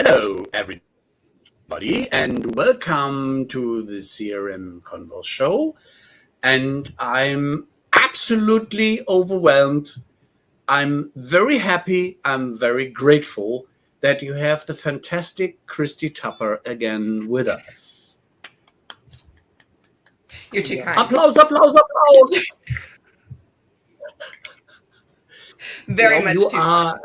Hello, everybody, and welcome to the CRMKonvo show. And I'm absolutely overwhelmed. I'm very happy. I'm very grateful that you have the fantastic Kristy Tupper again with us. You're too kind. Applause, applause, applause. Very much too kind.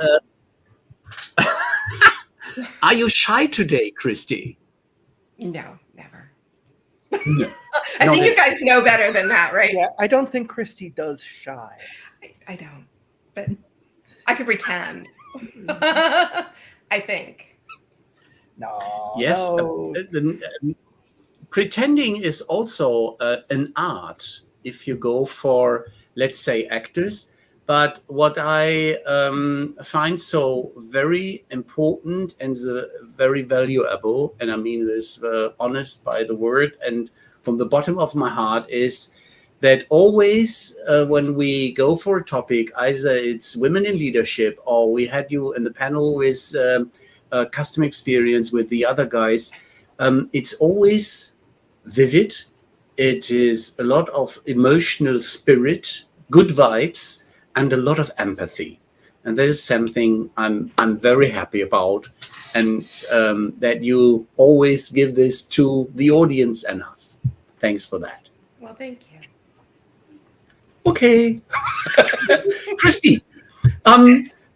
Are you shy today, Kristy? No, never. No. I think you guys know better than that, right? Yeah, I don't think Kristy does shy. I don't, but I could pretend. I think. No. Yes. No. Pretending is also an art if you go for, let's say, actors. But what I find so very important and very valuable, and I mean this honest by the word and from the bottom of my heart, is that always when we go for a topic, either it's women in leadership or we had you in the panel with customer experience with the other guys, it's always vivid. It is a lot of emotional spirit, good vibes, and a lot of empathy. And that is something I'm very happy about, and that you always give this to the audience and us. Thanks for that. Well, thank you. Okay. Kristy,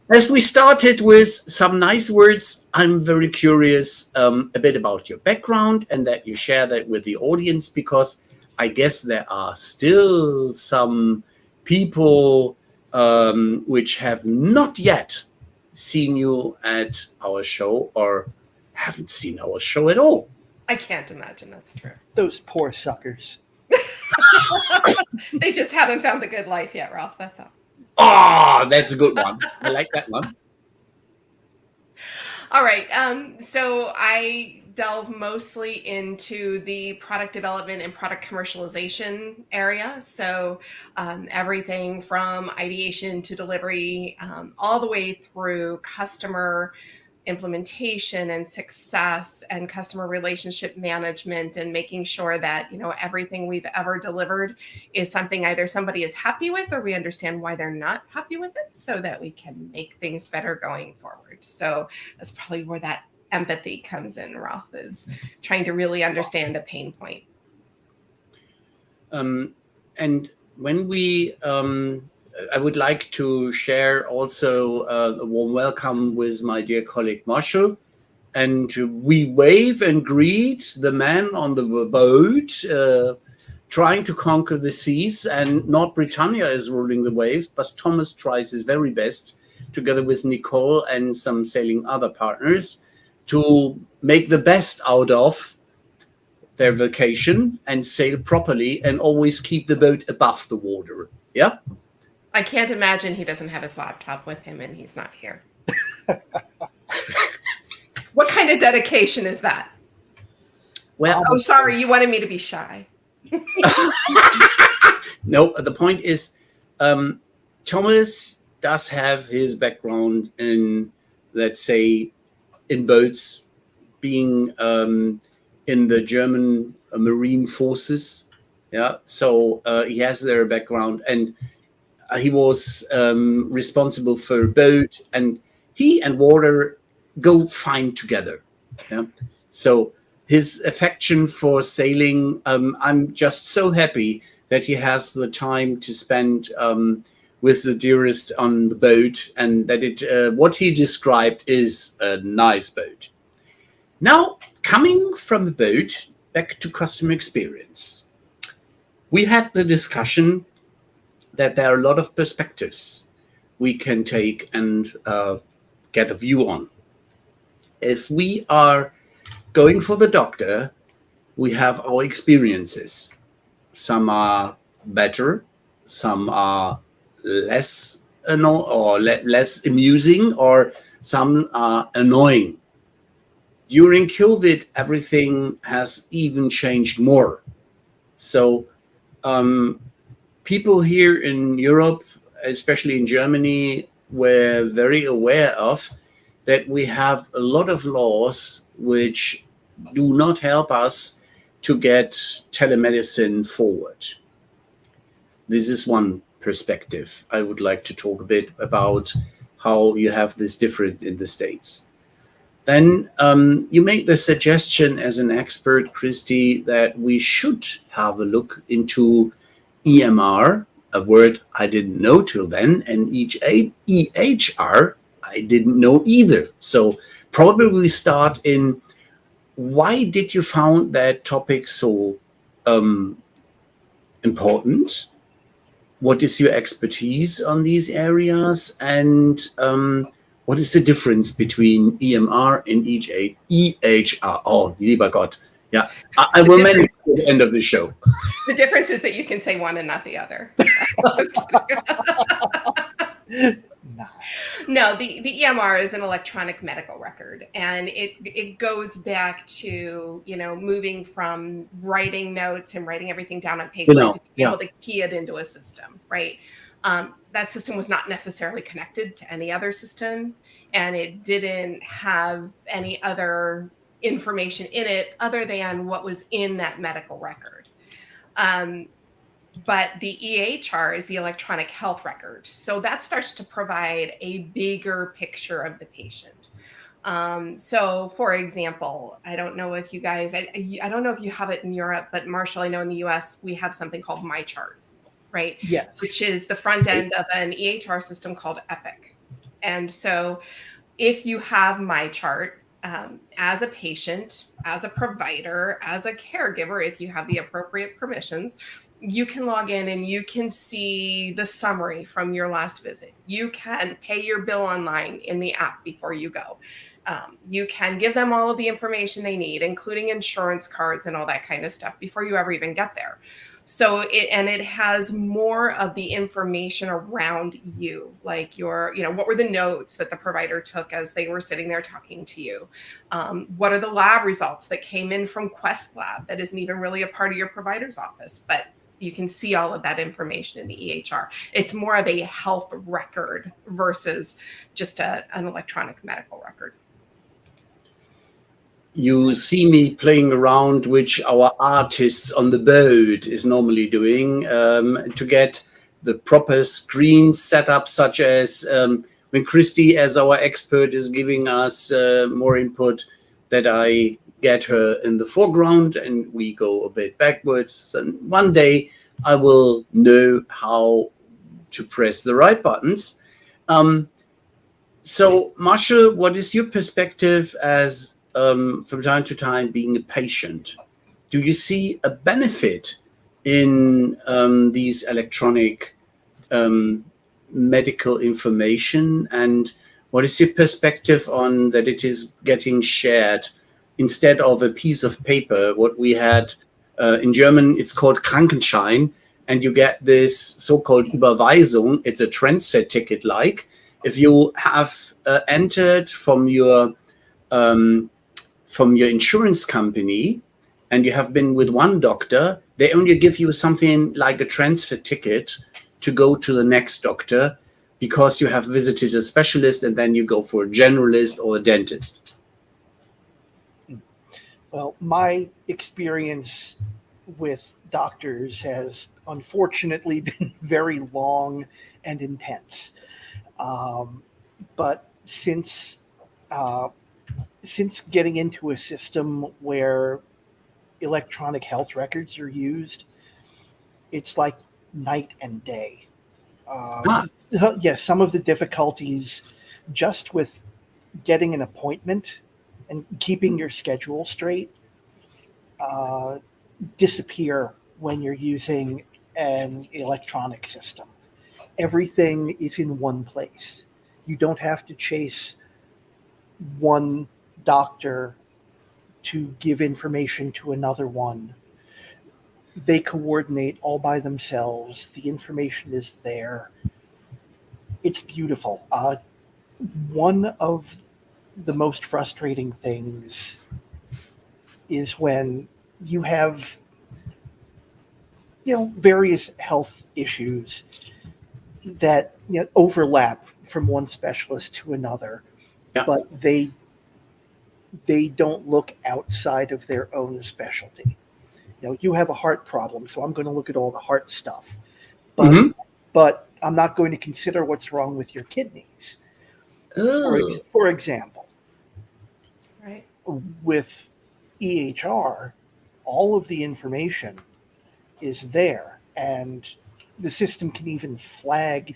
as we started with some nice words, I'm very curious a bit about your background and that you share that with the audience, because I guess there are still some people which have not yet seen you at our show or haven't seen our show at all. I can't imagine that's true. Those poor suckers. They just haven't found the good life yet, Ralph. That's all. Oh, that's a good one. I like that one. All right. So I delve mostly into the product development and product commercialization area. So everything from ideation to delivery, all the way through customer implementation and success and customer relationship management, and making sure that, you know, everything we've ever delivered is something either somebody is happy with or we understand why they're not happy with it, so that we can make things better going forward. So that's probably where that empathy comes in, Ralph, is trying to really understand a pain point. And when we I would like to share also a warm welcome with my dear colleague Marshall. And we wave and greet the man on the boat trying to conquer the seas. And not Britannia is ruling the waves, but Thomas tries his very best, together with Nicole and some sailing other partners, to make the best out of their vacation and sail properly and always keep the boat above the water. Yeah? I can't imagine he doesn't have his laptop with him and he's not here. What kind of dedication is that? Well, oh, sorry, you wanted me to be shy. No, the point is, Thomas does have his background in, let's say, in boats, being in the German Marine Forces. Yeah, so he has their background, and he was responsible for a boat, and he and water go fine together. Yeah, so his affection for sailing, I'm just so happy that he has the time to spend with the dearest on the boat, and that it what he described is a nice boat. Now, coming from the boat back to customer experience, we had the discussion that there are a lot of perspectives we can take and get a view on. If we are going for the doctor, we have our experiences. Some are better, some are less less amusing, or some are annoying. During COVID, everything has even changed more. So people here in Europe, especially in Germany, were very aware of that we have a lot of laws which do not help us to get telemedicine forward. This is one perspective. I would like to talk a bit about how you have this different in the States. Then you make the suggestion as an expert, Kristy, that we should have a look into EMR, a word I didn't know till then, and EHR, I didn't know either. So probably we start in, why did you found that topic so important? What is your expertise on these areas? And what is the difference between EMR and EHR? Oh, lieber Gott. Yeah, I will manage at the end of the show. The difference is that you can say one and not the other. No, the EMR is an electronic medical record, and it goes back to, moving from writing notes and writing everything down on paper to be able to key it into a system, right? That system was not necessarily connected to any other system, and it didn't have any other information in it other than what was in that medical record. But the EHR is the electronic health record. So that starts to provide a bigger picture of the patient. So for example, I don't know if you guys, I don't know if you have it in Europe, but Marshall, I know in the US, we have something called MyChart, right? Yes. Which is the front end of an EHR system called Epic. And so if you have MyChart, as a patient, as a provider, as a caregiver, if you have the appropriate permissions, you can log in and you can see the summary from your last visit. You can pay your bill online in the app before you go. You can give them all of the information they need, including insurance cards and all that kind of stuff before you ever even get there. So it has more of the information around you, like what were the notes that the provider took as they were sitting there talking to you? What are the lab results that came in from Quest Lab that isn't even really a part of your provider's office, but you can see all of that information in the EHR. It's more of a health record versus just an electronic medical record. You see me playing around, which our artists on the boat is normally doing, to get the proper screen set up, such as when Kristy, as our expert, is giving us more input, that I get her in the foreground and we go a bit backwards. So one day I will know how to press the right buttons. So Marshall, what is your perspective as from time to time being a patient? Do you see a benefit in these electronic medical information? And what is your perspective on that it is getting shared instead of a piece of paper? What we had in German, it's called Krankenschein, and you get this so-called Überweisung. It's a transfer ticket like. If you have entered from your insurance company and you have been with one doctor, they only give you something like a transfer ticket to go to the next doctor because you have visited a specialist, and then you go for a generalist or a dentist. Well, my experience with doctors has unfortunately been very long and intense. But since getting into a system where electronic health records are used, it's like night and day. Yes, some of the difficulties just with getting an appointment and keeping your schedule straight disappear when you're using an electronic system. Everything is in one place. You don't have to chase one doctor to give information to another one. They coordinate all by themselves. The information is there. It's beautiful. One of the most frustrating things is when you have, various health issues that overlap from one specialist to another. but they don't look outside of their own specialty. You have a heart problem, so I'm going to look at all the heart stuff, but I'm not going to consider what's wrong with your kidneys. For example, Right. with EHR, all of the information is there, and the system can even flag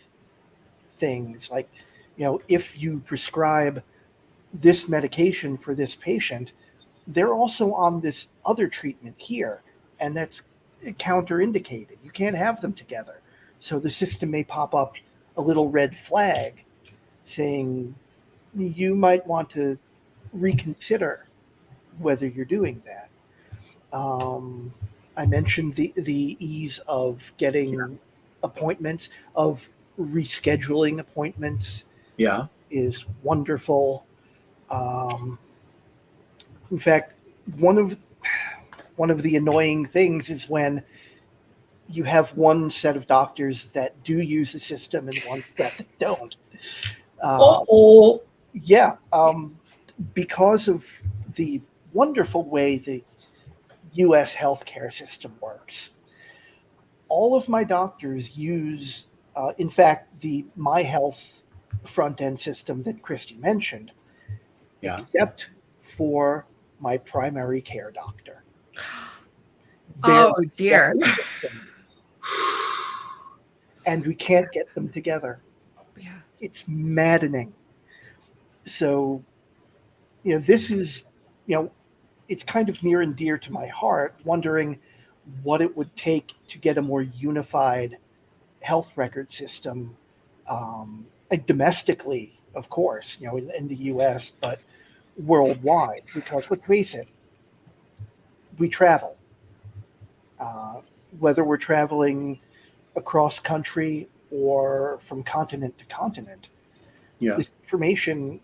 things like, if you prescribe this medication for this patient, they're also on this other treatment here, and that's counterindicated. You can't have them together. So the system may pop up a little red flag saying you might want to reconsider whether you're doing that. I mentioned the ease of getting appointments, of rescheduling appointments. Is wonderful. In fact, one of the annoying things is when you have one set of doctors that do use the system and one that don't. Because of the wonderful way the U.S. healthcare system works, all of my doctors use, in fact, the My Health front-end system that Kristy mentioned, except for my primary care doctor. Oh, dear. And we can't get them together. Yeah. It's maddening. So, this is, it's kind of near and dear to my heart, wondering what it would take to get a more unified health record system, domestically, of course, in the U.S., but worldwide. Because let's face it, we travel. Whether we're traveling across country or from continent to continent, this information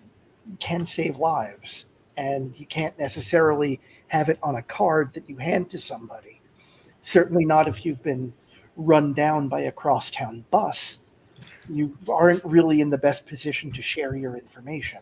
can save lives, and you can't necessarily have it on a card that you hand to somebody. Certainly not if you've been run down by a crosstown bus. You aren't really in the best position to share your information.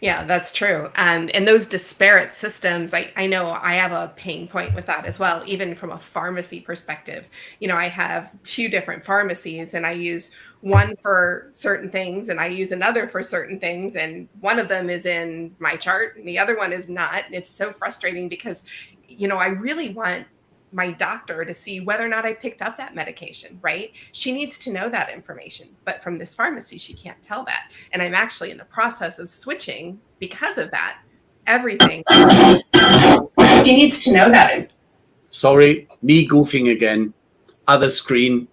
Yeah, that's true. And those disparate systems, I know I have a pain point with that as well, even from a pharmacy perspective. I have two different pharmacies, and I use one for certain things and I use another for certain things. And one of them is in my chart and the other one is not. And it's so frustrating because, I really want my doctor to see whether or not I picked up that medication, right? She needs to know that information, but from this pharmacy, she can't tell that. And I'm actually in the process of switching because of that. Everything. She needs to know that. Sorry, me goofing again. Other screen.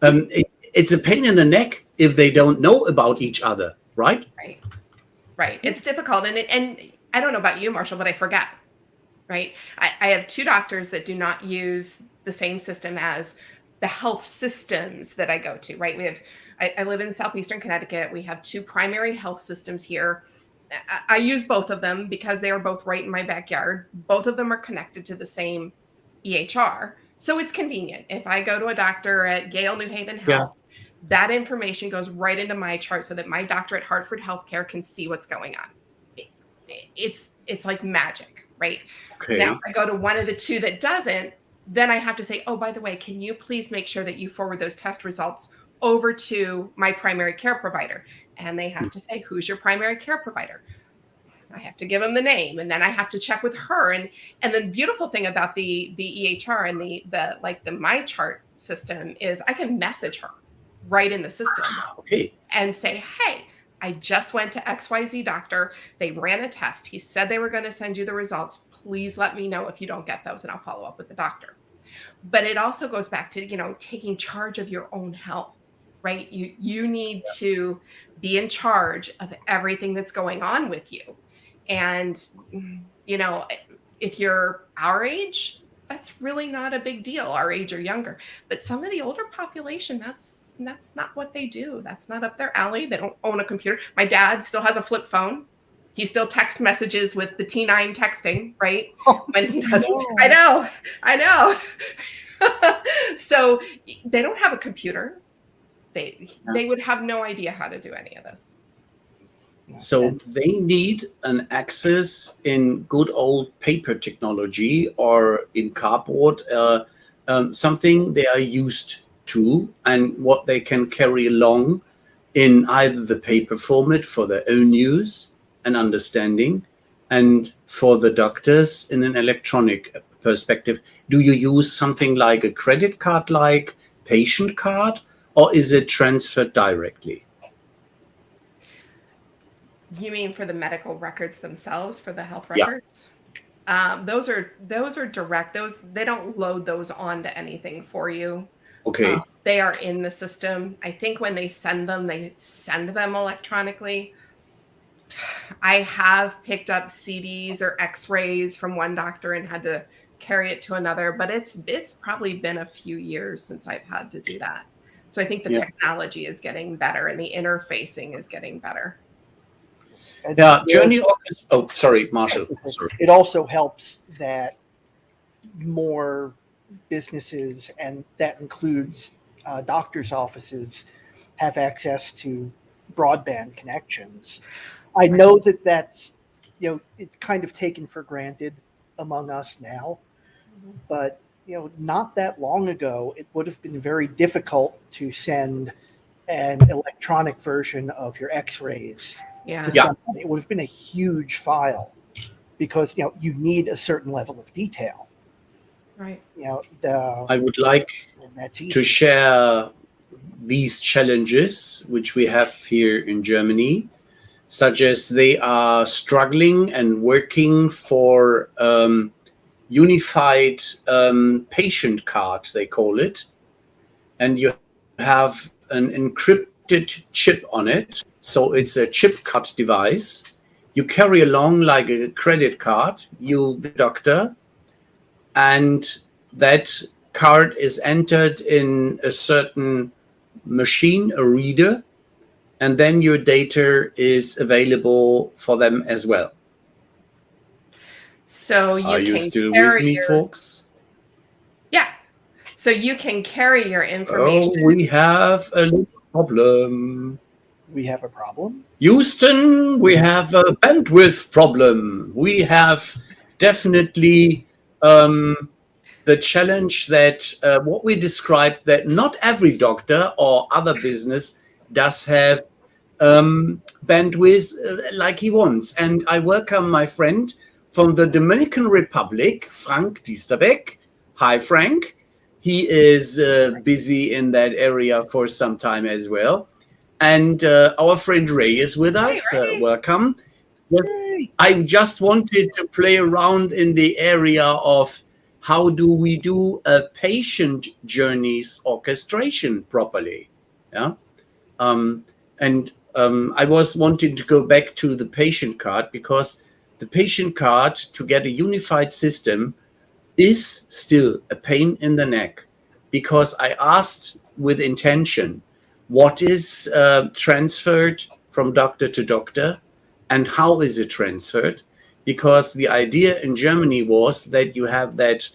It's a pain in the neck if they don't know about each other, right? Right. It's difficult. And I don't know about you, Marshall, but I forget. Right. I have two doctors that do not use the same system as the health systems that I go to. Right. I live in southeastern Connecticut. We have two primary health systems here. I use both of them because they are both right in my backyard. Both of them are connected to the same EHR. So it's convenient. If I go to a doctor at Yale New Haven Health, that information goes right into my chart so that my doctor at Hartford Healthcare can see what's going on. It's like magic. Right. Okay. Now, if I go to one of the two that doesn't, then I have to say, oh, by the way, can you please make sure that you forward those test results over to my primary care provider? And they have to say, who's your primary care provider? I have to give them the name, and then I have to check with her. And the beautiful thing about the EHR and the My Chart system is I can message her right in the system. Okay. And say, hey, I just went to XYZ doctor. They ran a test. He said they were going to send you the results. Please let me know if you don't get those and I'll follow up with the doctor. But it also goes back to, taking charge of your own health, right? You need to be in charge of everything that's going on with you. And, if you're our age, that's really not a big deal, our age or younger. But some of the older population, that's not what they do. That's not up their alley. They don't own a computer. My dad still has a flip phone. He still texts messages with the T9 texting, right? When he does. No. I know. So they don't have a computer. They would have no idea how to do any of this. So they need an access in good old paper technology or in cardboard, something they are used to and what they can carry along in either the paper format for their own use and understanding, and for the doctors in an electronic perspective. Do you use something like a credit card, like patient card, or is it transferred directly? You mean for the medical records themselves, for the health Yeah. records? Those are direct. They don't load those onto anything for you. Okay. They are in the system. I think when they send them electronically. I have picked up CDs or X-rays from one doctor and had to carry it to another, but it's probably been a few years since I've had to do that. So I think the technology is getting better and the interfacing is getting better. Yeah, journey. Oh, sorry, Marshall. Sorry. It also helps that more businesses, and that includes doctors' offices, have access to broadband connections. I know that's, it's kind of taken for granted among us now, but not that long ago, it would have been very difficult to send an electronic version of your X-rays. Yeah. It would have been a huge file because you need a certain level of detail. Right. I would like to share these challenges which we have here in Germany, such as they are struggling and working for unified patient card, they call it, and you have an encrypted chip on it. So it's a chip card device you carry along like a credit card, the doctor, and that card is entered in a certain machine, a reader, and then your data is available for them as well. So are you still with me, folks? Yeah. So you can carry your information. Oh, we have a little problem. We have a problem? Houston, we have a bandwidth problem. We have definitely the challenge that what we described, that not every doctor or other business does have bandwidth like he wants. And I welcome my friend from the Dominican Republic, Frank Diesterbeck. Hi, Frank. He is busy in that area for some time as well. And our friend Ray is with us. Welcome. Yes, I just wanted to play around in the area of how do we do a patient journeys orchestration properly. Yeah. I was wanting to go back to the patient card, because the patient card, to get a unified system, is still a pain in the neck, because I asked with intention, what is transferred from doctor to doctor and how is it transferred? Because the idea in Germany was that you have that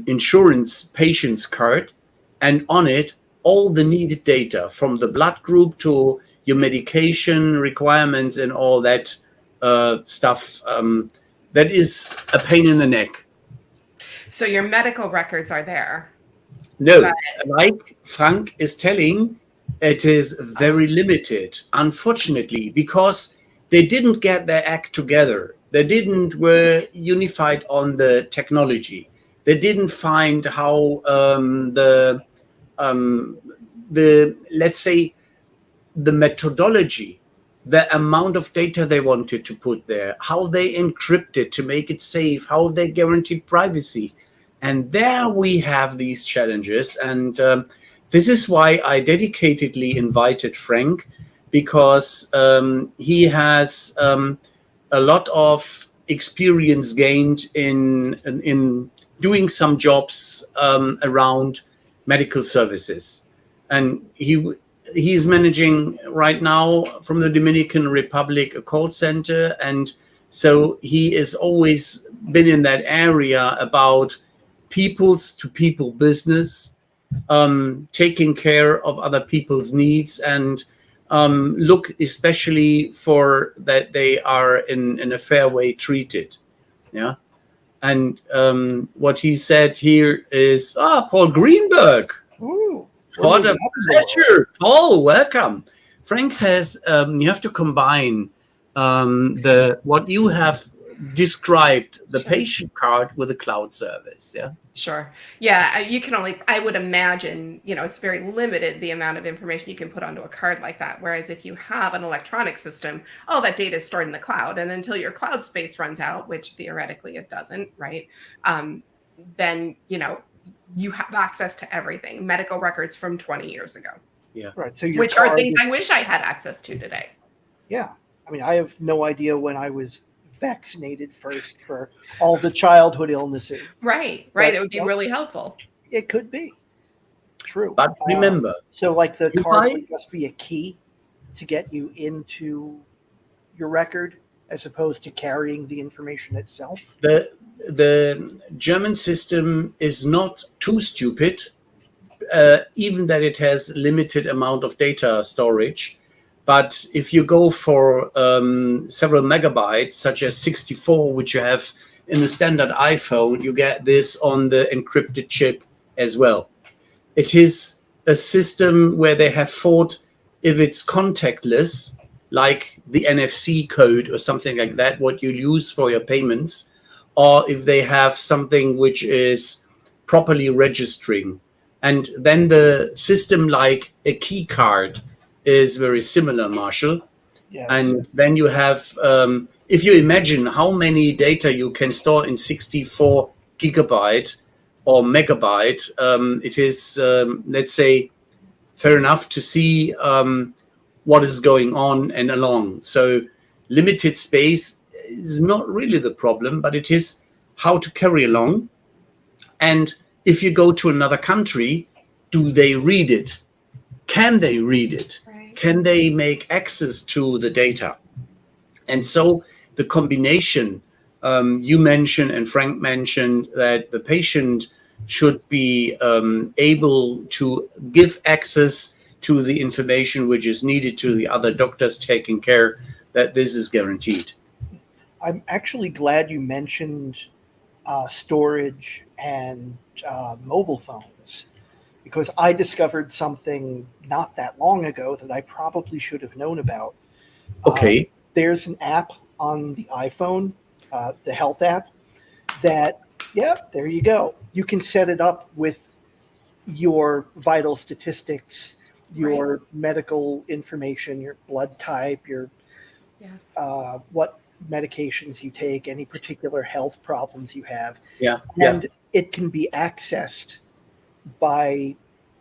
insurance patient's card, and on it all the needed data from the blood group to your medication requirements and all that stuff. That is a pain in the neck. So your medical records are there. No, like Frank is telling, it is very limited, unfortunately, because they didn't get their act together. They were unified on the technology. They didn't find how the let's say the methodology, the amount of data they wanted to put there, how they encrypt it to make it safe, how they guarantee privacy. And there we have these challenges. And this is why I dedicatedly invited Frank, because he has a lot of experience gained in doing some jobs around medical services. And he is managing right now from the Dominican Republic a call center. And so he has always been in that area about people's to people business, taking care of other people's needs, and look especially for that they are in a fair way treated. Yeah. And what he said here is, Paul Greenberg. Ooh, What a pleasure. Paul, welcome. Frank says you have to combine what you have described, the patient card, with a cloud service. Yeah. Sure. Yeah, I would imagine, it's very limited the amount of information you can put onto a card like that. Whereas if you have an electronic system, that data is stored in the cloud. And until your cloud space runs out, which theoretically it doesn't, right? Then, you have access to everything, medical records from 20 years ago. Yeah. Right. So which are things I wish I had access to today. Yeah. I mean, I have no idea when I was vaccinated first for all the childhood illnesses. Right. But, it would be really helpful. It could be. True. But remember. So like the card would just be a key to get you into your record as opposed to carrying the information itself? The German system is not too stupid, even that it has limited amount of data storage. But if you go for several megabytes, such as 64, which you have in the standard iPhone, you get this on the encrypted chip as well. It is a system where they have thought, if it's contactless, like the NFC code or something like that, what you use for your payments, or if they have something which is properly registering. And then the system, like a key card, is very similar, Marshall. Yes. And then you have, if you imagine how many data you can store in 64 gigabyte or megabyte, it is, let's say, fair enough to see what is going on and along. So limited space is not really the problem, but it is how to carry along. And if you go to another country, do they read it? Can they read it? Right. Can they make access to the data? And so the combination, you mentioned and Frank mentioned that the patient should be able to give access to the information which is needed to the other doctors taking care that this is guaranteed. I'm actually glad you mentioned storage and mobile phones, because I discovered something not that long ago that I probably should have known about. Okay. There's an app on the iPhone, the health app, that, there you go. You can set it up with your vital statistics, your medical information, your blood type, your what medications you take, any particular health problems you have. And it can be accessed by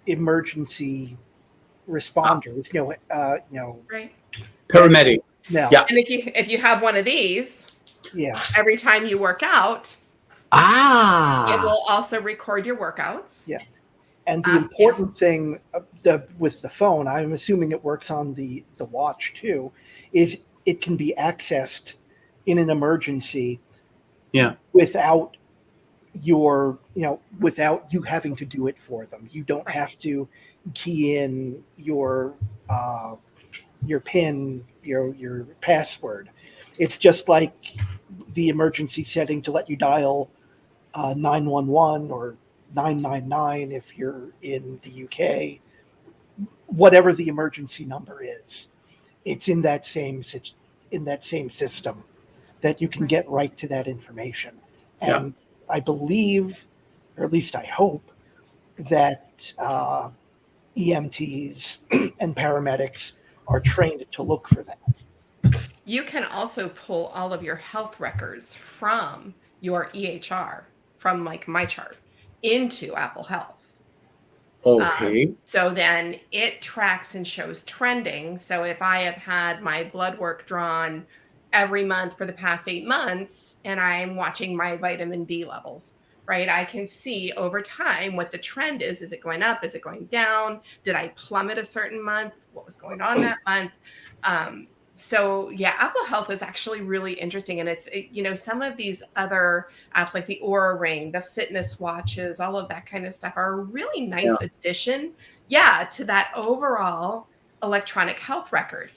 emergency responders, Paramedic. No. And if you have one of these, every time you work out, it will also record your workouts. Yes. And the important thing with the phone, I'm assuming it works on the watch too, is it can be accessed in an emergency without without you having to do it for them. You don't have to key in your PIN, your password. It's just like the emergency setting to let you dial 911 or 999 if you're in the UK. Whatever the emergency number is, it's in that same system that you can get right to that information. And I believe, or at least I hope, that EMTs and paramedics are trained to look for that. You can also pull all of your health records from your EHR, from like MyChart, into Apple Health. Okay. So then it tracks and shows trending. So if I have had my blood work drawn every month for the past 8 months and I'm watching my vitamin D levels, right? I can see over time what the trend is. Is it going up? Is it going down? Did I plummet a certain month? What was going on that month? So Apple Health is actually really interesting. And it's, some of these other apps like the Oura Ring, the fitness watches, all of that kind of stuff are a really nice addition, to that overall electronic health record.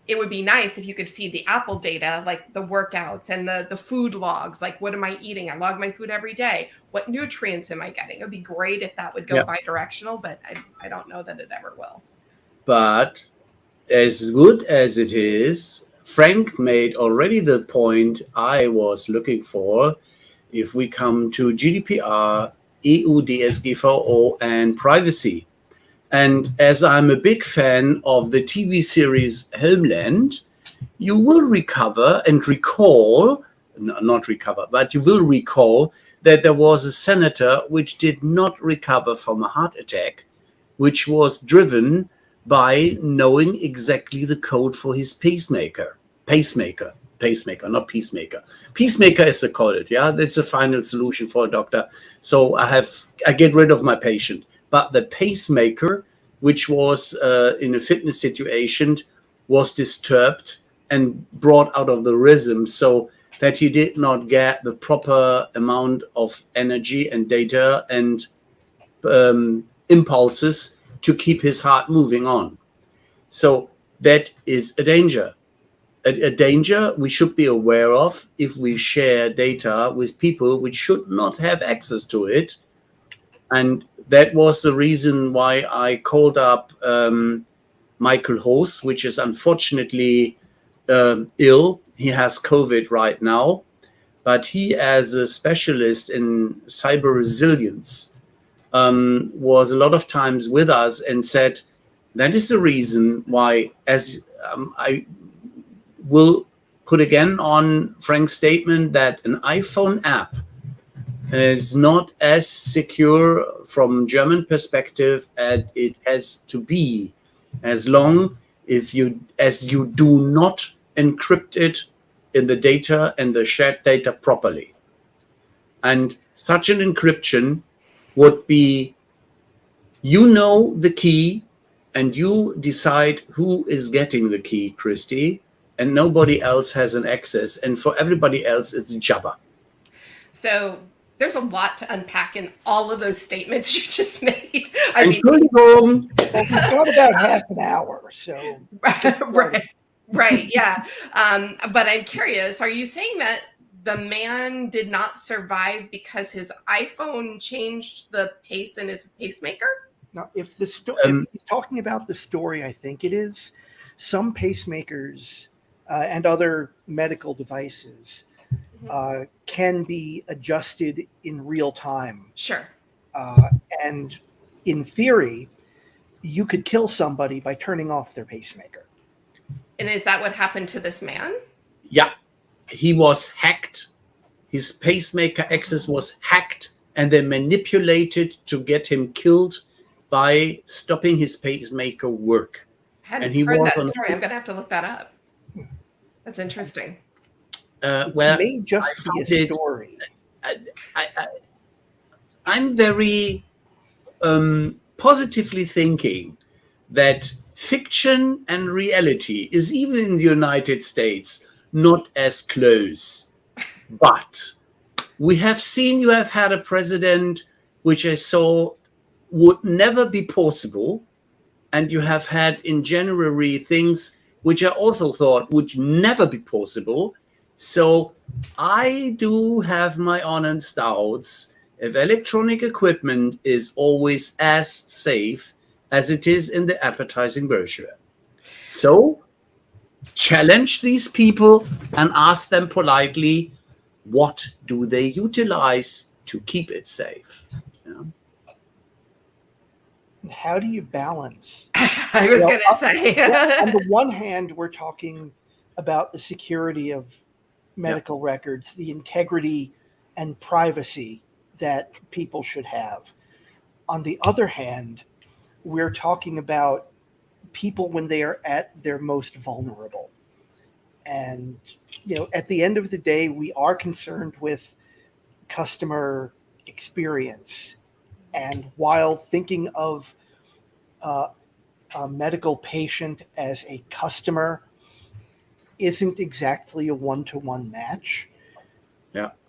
It would be nice if you could feed the Apple data, like the workouts and the food logs, like what am I eating? I log my food every day. What nutrients am I getting? It would be great if that would go bi-directional, but I don't know that it ever will. But as good as it is, Frank made already the point I was looking for. If we come to GDPR, EU DSGVO, and privacy. And as I'm a big fan of the TV series Homeland, you will recover and recall, not recover, but you will recall that there was a senator which did not recover from a heart attack, which was driven by knowing exactly the code for his pacemaker, not peacemaker. Peacemaker is a code, yeah, that's the final solution for a doctor. So I get rid of my patient. But the pacemaker, which was in a fitness situation, was disturbed and brought out of the rhythm so that he did not get the proper amount of energy and data and impulses to keep his heart moving on. So that is a danger. A danger we should be aware of if we share data with people which should not have access to it. And that was the reason why I called up Michael Hoos, which is unfortunately ill. He has COVID right now, but he, as a specialist in cyber resilience, was a lot of times with us and said, that is the reason why, as I will put again on Frank's statement, that an iPhone app is not as secure from German perspective as it has to be, as long as you do not encrypt it in the data and the shared data properly. And such an encryption would be, you know the key and you decide who is getting the key, Kristy, and nobody else has an access. And for everybody else, it's Jabba. So there's a lot to unpack in all of those statements you just made. Well, we've got about half an hour, so right, yeah. But I'm curious, are you saying that the man did not survive because his iPhone changed the pace in his pacemaker? Now, if he's talking about the story, I think it is, some pacemakers and other medical devices can be adjusted in real time. Sure. And in theory, you could kill somebody by turning off their pacemaker. And is that what happened to this man? Yeah. He was hacked. His pacemaker access was hacked, and they manipulated to get him killed by stopping his pacemaker work. I hadn't heard that story. I'm going to have to look that up. That's interesting. Well, it may just be a story. I'm very positively thinking that fiction and reality is, even in the United States, not as close. But we have seen, you have had a president which I saw would never be possible. And you have had in January things which I also thought would never be possible. So I do have my honest doubts if electronic equipment is always as safe as it is in the advertising brochure. So challenge these people and ask them politely, what do they utilize to keep it safe? Yeah. How do you balance? I was going to say. On the one hand, we're talking about the security of medical records, the integrity and privacy that people should have. On the other hand, we're talking about people when they are at their most vulnerable. And, at the end of the day, we are concerned with customer experience. And while thinking of a medical patient as a customer isn't exactly a one-to-one match,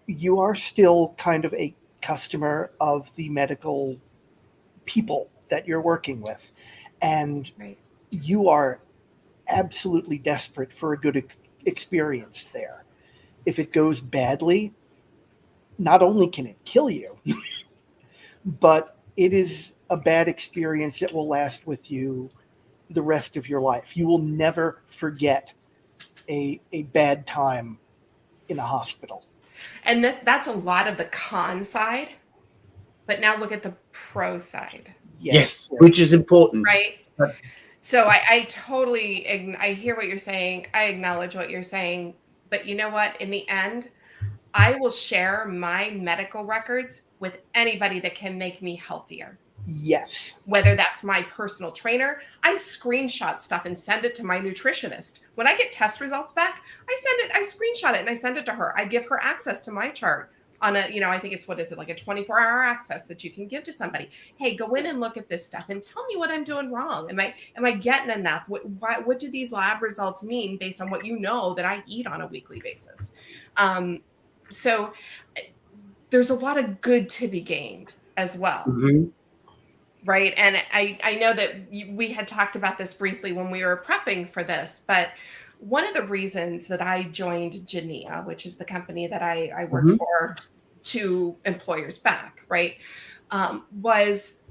you are still kind of a customer of the medical people that you're working with. And you are absolutely desperate for a good experience there. If it goes badly, not only can it kill you, but it is a bad experience that will last with you the rest of your life. You will never forget a bad time in a hospital. And that's a lot of the con side. But now look at the pro side. Yes, which is important. Right? So I totally, I hear what you're saying. I acknowledge what you're saying. But you know what? In the end, I will share my medical records with anybody that can make me healthier. Yes. Whether that's my personal trainer, I screenshot stuff and send it to my nutritionist. When I get test results back, I screenshot it and I send it to her. I give her access to my chart on a, I think it's, like a 24-hour access that you can give to somebody. Hey, go in and look at this stuff and tell me what I'm doing wrong. Am I getting enough? What do these lab results mean based on what you know that I eat on a weekly basis? So there's a lot of good to be gained as well. Mm-hmm. Right. And I know that we had talked about this briefly when we were prepping for this, but one of the reasons that I joined Genea, which is the company that I worked for 2 employers back, right, was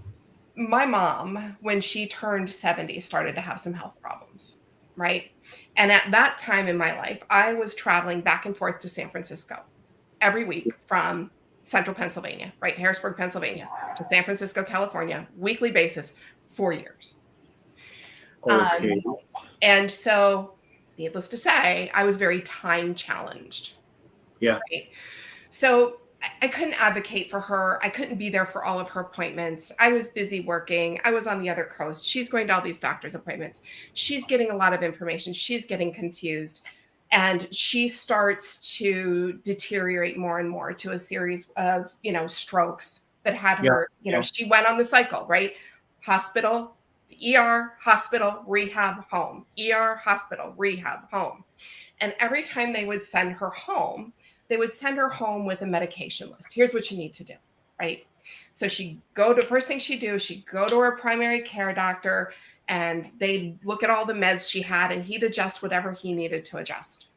my mom, when she turned 70, started to have some health problems, right? And at that time in my life, I was traveling back and forth to San Francisco every week from Central Pennsylvania, right? Harrisburg, Pennsylvania, to San Francisco, California, weekly basis, 4 years. Okay. And so, needless to say, I was very time challenged. Yeah. Right? So I couldn't advocate for her. I couldn't be there for all of her appointments. I was busy working. I was on the other coast. She's going to all these doctor's appointments. She's getting a lot of information. She's getting confused. And she starts to deteriorate more and more to a series of, strokes that had her, she went on the cycle, right? Hospital, ER, hospital, rehab, home, ER, hospital, rehab, home. And every time they would send her home, with a medication list. Here's what you need to do, right? So first thing she'd go to her primary care doctor, and they'd look at all the meds she had, and he'd adjust whatever he needed to adjust.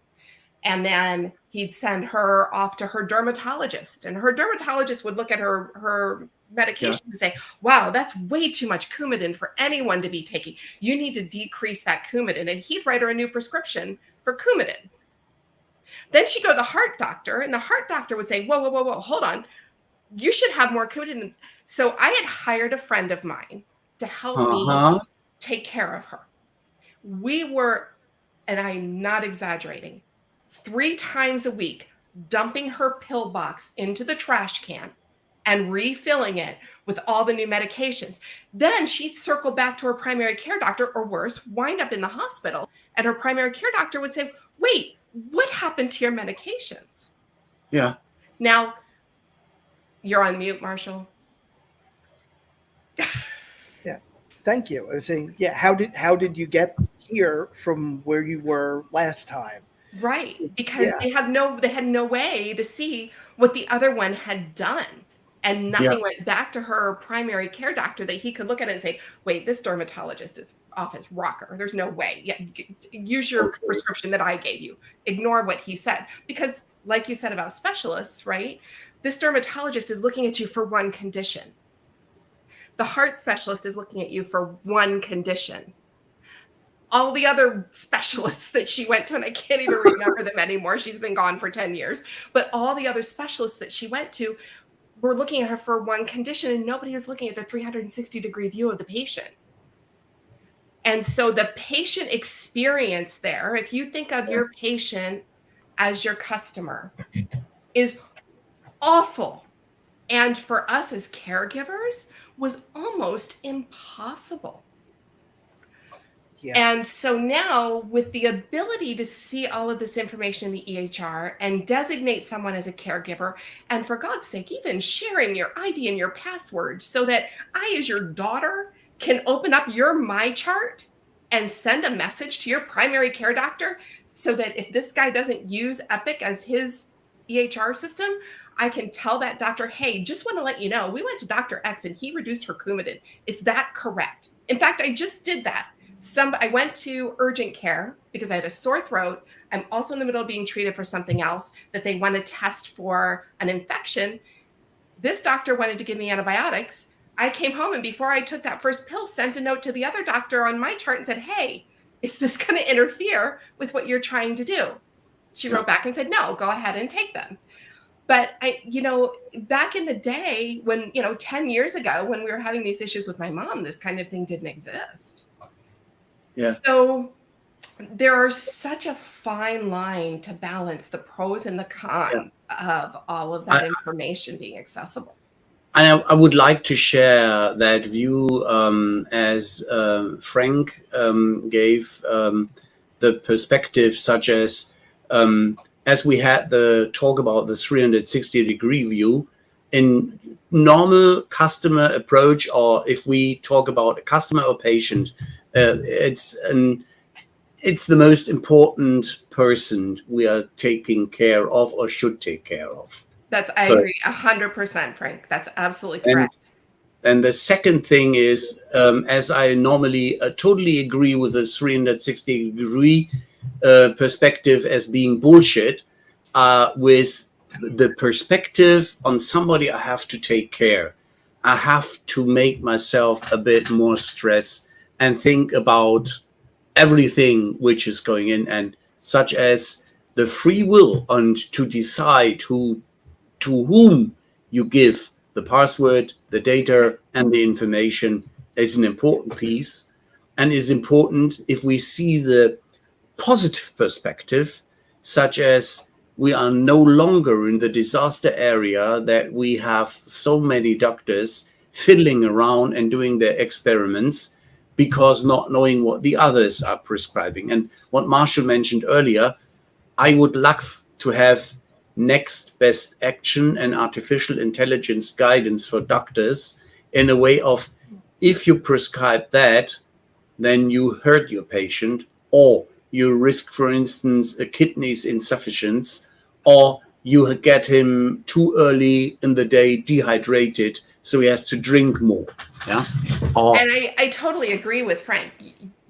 And then he'd send her off to her dermatologist, and her dermatologist would look at her medications and say, wow, that's way too much Coumadin for anyone to be taking. You need to decrease that Coumadin. And he'd write her a new prescription for Coumadin. Then she'd go to the heart doctor, and the heart doctor would say, whoa, hold on. You should have more Coumadin. So I had hired a friend of mine to help me take care of her. We were, and I'm not exaggerating, 3 times a week, dumping her pill box into the trash can and refilling it with all the new medications. Then she'd circle back to her primary care doctor, or worse, wind up in the hospital. And her primary care doctor would say, wait, what happened to your medications? Yeah. Now, you're on mute, Marshall. Yeah. Thank you. I was saying, how did you get here from where you were last time? Right, because they had no way to see what the other one had done. And nothing went back to her primary care doctor that he could look at it and say, wait, this dermatologist is off his rocker. There's no way. Yeah, use your prescription that I gave you. Ignore what he said. Because like you said about specialists, right? This dermatologist is looking at you for one condition. The heart specialist is looking at you for one condition. All the other specialists that she went to, and I can't even remember them anymore. She's been gone for 10 years. But all the other specialists that she went to were looking at her for one condition, and nobody was looking at the 360-degree view of the patient. And so the patient experience there, if you think of your patient as your customer, is awful. And for us as caregivers, was almost impossible. Yeah. And so now, with the ability to see all of this information in the EHR and designate someone as a caregiver, and for God's sake, even sharing your ID and your password so that I, as your daughter, can open up your My Chart and send a message to your primary care doctor so that if this guy doesn't use Epic as his EHR system, I can tell that doctor, hey, just want to let you know, we went to Dr. X and he reduced her Coumadin. Is that correct? In fact, I just did that. I went to urgent care because I had a sore throat. I'm also in the middle of being treated for something else that they want to test for an infection. This doctor wanted to give me antibiotics. I came home, and before I took that first pill, sent a note to the other doctor on my chart and said, hey, is this going to interfere with what you're trying to do? She wrote back and said, no, go ahead and take them. But back in the day when, 10 years ago, when we were having these issues with my mom, this kind of thing didn't exist. Yeah. So there are such a fine line to balance the pros and the cons of all of that information being accessible. And I would like to share that view as Frank gave the perspective, such as we had the talk about the 360-degree view in normal customer approach, or if we talk about a customer or patient, it's the most important person we are taking care of or should take care of. I agree 100%, Frank. That's absolutely correct. And the second thing is, as I normally totally agree with the 360-degree perspective as being bullshit, with the perspective on somebody I have to take care. I have to make myself a bit more stress and think about everything which is going in, and such as the free will and to decide to whom you give the password, the data, and the information is an important piece, and is important if we see the positive perspective, such as we are no longer in the disaster area that we have so many doctors fiddling around and doing their experiments because not knowing what the others are prescribing. And what Marshall mentioned earlier, I would love to have next best action and artificial intelligence guidance for doctors in a way of, if you prescribe that, then you hurt your patient, or you risk, for instance, a kidney's insufficiency, or you get him too early in the day dehydrated, so he has to drink more. Yeah. And I totally agree with Frank.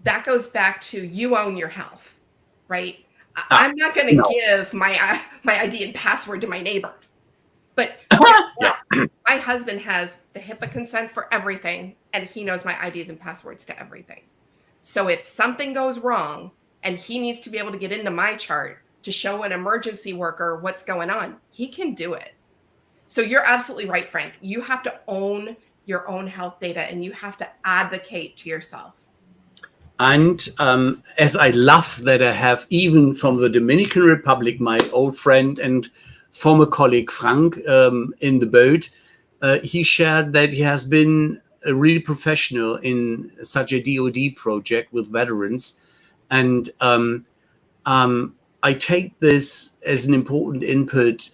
That goes back to you own your health, right? I'm not going to give my ID and password to my neighbor. But my husband has the HIPAA consent for everything, and he knows my IDs and passwords to everything. So if something goes wrong and he needs to be able to get into my chart to show an emergency worker what's going on, he can do it. So you're absolutely right, Frank. You have to own your own health data, and you have to advocate to yourself. And as I love that I have, even from the Dominican Republic, my old friend and former colleague Frank in the boat, he shared that he has been a really professional in such a DoD project with veterans. And I take this as an important input,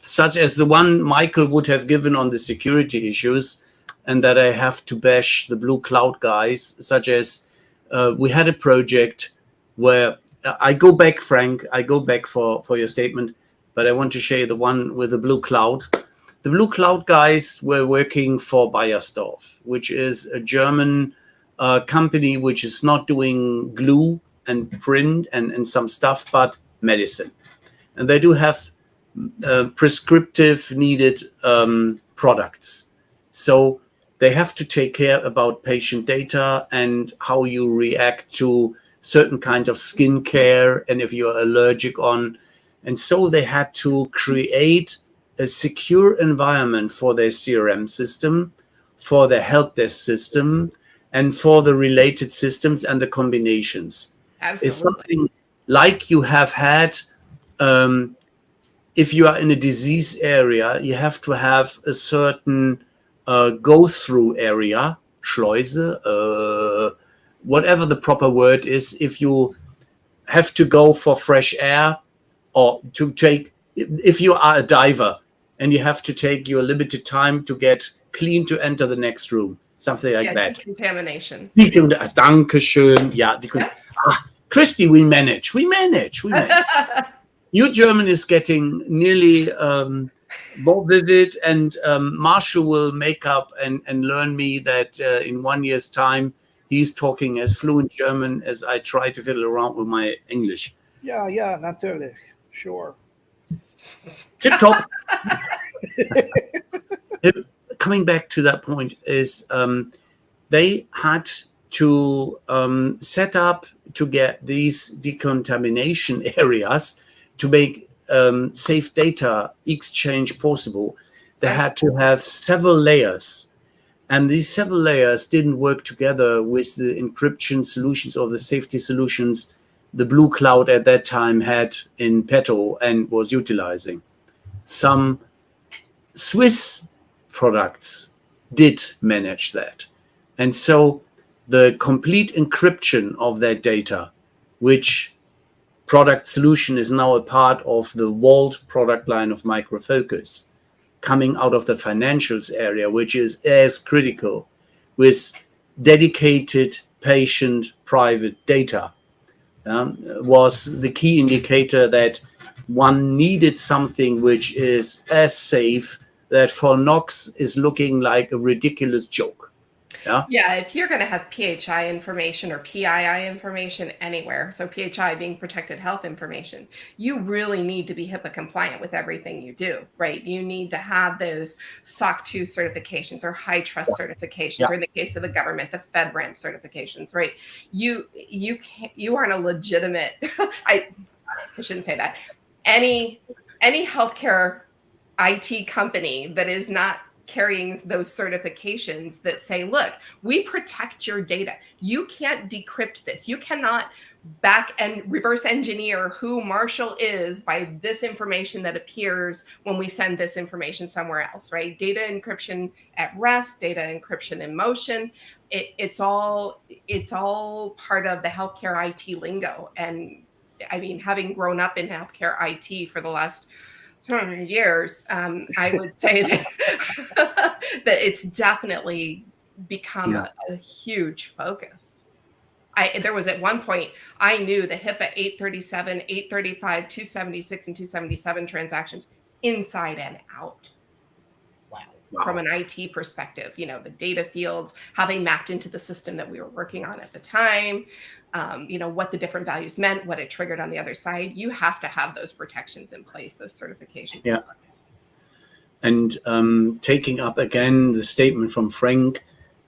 such as the one Michael would have given on the security issues, and that I have to bash the blue cloud guys, such as we had a project where I go back, Frank, I go back for your statement, but I want to share the one with the blue cloud. The blue cloud guys were working for Bayersdorf, which is a German company which is not doing glue and print and some stuff, but medicine. And they do have prescriptive needed products. So they have to take care about patient data and how you react to certain kind of skin care and if you're allergic on. And so they had to create a secure environment for their CRM system, for their help desk system, and for the related systems and the combinations. Absolutely. It's something like you have had, if you are in a disease area, you have to have a certain go-through area, Schleuse, whatever the proper word is, if you have to go for fresh air or to take, if you are a diver and you have to take your limited time to get clean to enter the next room, something like that. Decontamination. Dankeschön. Yeah. Kristy, we manage. Your German is getting nearly more vivid, and Marshall will make up and learn me that in 1 year's time he's talking as fluent German as I try to fiddle around with my English. Yeah, natürlich. Sure. Tip top. Coming back to that point is they had to set up to get these decontamination areas to make safe data exchange possible. They had to have several layers, and these several layers didn't work together with the encryption solutions or the safety solutions the Blue Cloud at that time had in petto and was utilizing. Some Swiss products did manage that. And so the complete encryption of that data, which product solution is now a part of the Vault product line of Micro Focus, coming out of the financials area, which is as critical, with dedicated patient private data, was the key indicator that one needed something which is as safe that for Knox is looking like a ridiculous joke. Yeah, if you're going to have PHI information or PII information anywhere, so PHI being protected health information, you really need to be HIPAA compliant with everything you do, right? You need to have those SOC 2 certifications or high trust certifications, or in the case of the government, the FedRAMP certifications, right? You aren't a legitimate, I shouldn't say that. Any healthcare IT company that is not carrying those certifications that say, look, we protect your data. You can't decrypt this. You cannot back and reverse engineer who Marshall is by this information that appears when we send this information somewhere else, right? Data encryption at rest, data encryption in motion. It's all part of the healthcare IT lingo. And I mean, having grown up in healthcare IT for the last 200 years, I would say that, that it's definitely become a huge focus. There was at one point, I knew the HIPAA 837, 835, 276, and 277 transactions inside and out. Wow. From an IT perspective, you know, the data fields, how they mapped into the system that we were working on at the time, you know, what the different values meant, what it triggered on the other side. You have to have those protections in place, those certifications in place. And taking up again the statement from Frank,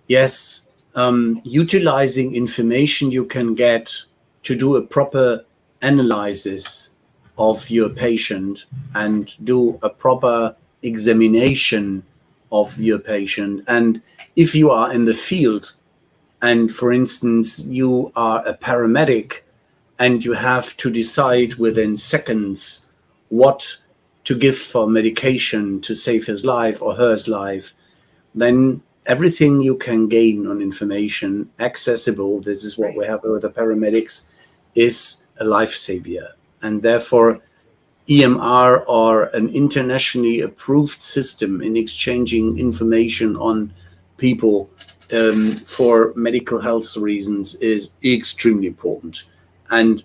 yes, utilizing information you can get to do a proper analysis of your patient and do a proper examination of your patient. And if you are in the field and, for instance, you are a paramedic and you have to decide within seconds what to give for medication to save his life or her life, then everything you can gain on information accessible, this is what we have with the paramedics, is a life savior. And therefore, EMR or an internationally approved system in exchanging information on people for medical health reasons is extremely important and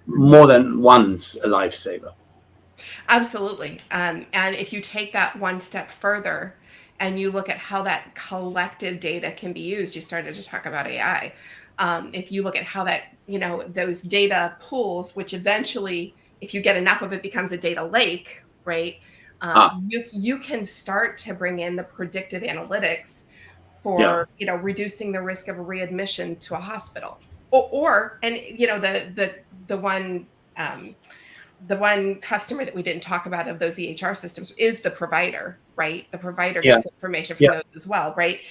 more than once a lifesaver. Absolutely. And if you take that one step further and you look at how that collective data can be used, you started to talk about AI. If you look at how that, you know, those data pools, which eventually, if you get enough of it, becomes a data lake, right? You can start to bring in the predictive analytics for, you know, reducing the risk of a readmission to a hospital, or and you know, the one customer that we didn't talk about of those EHR systems is the provider, right? The provider gets information from those as well, right?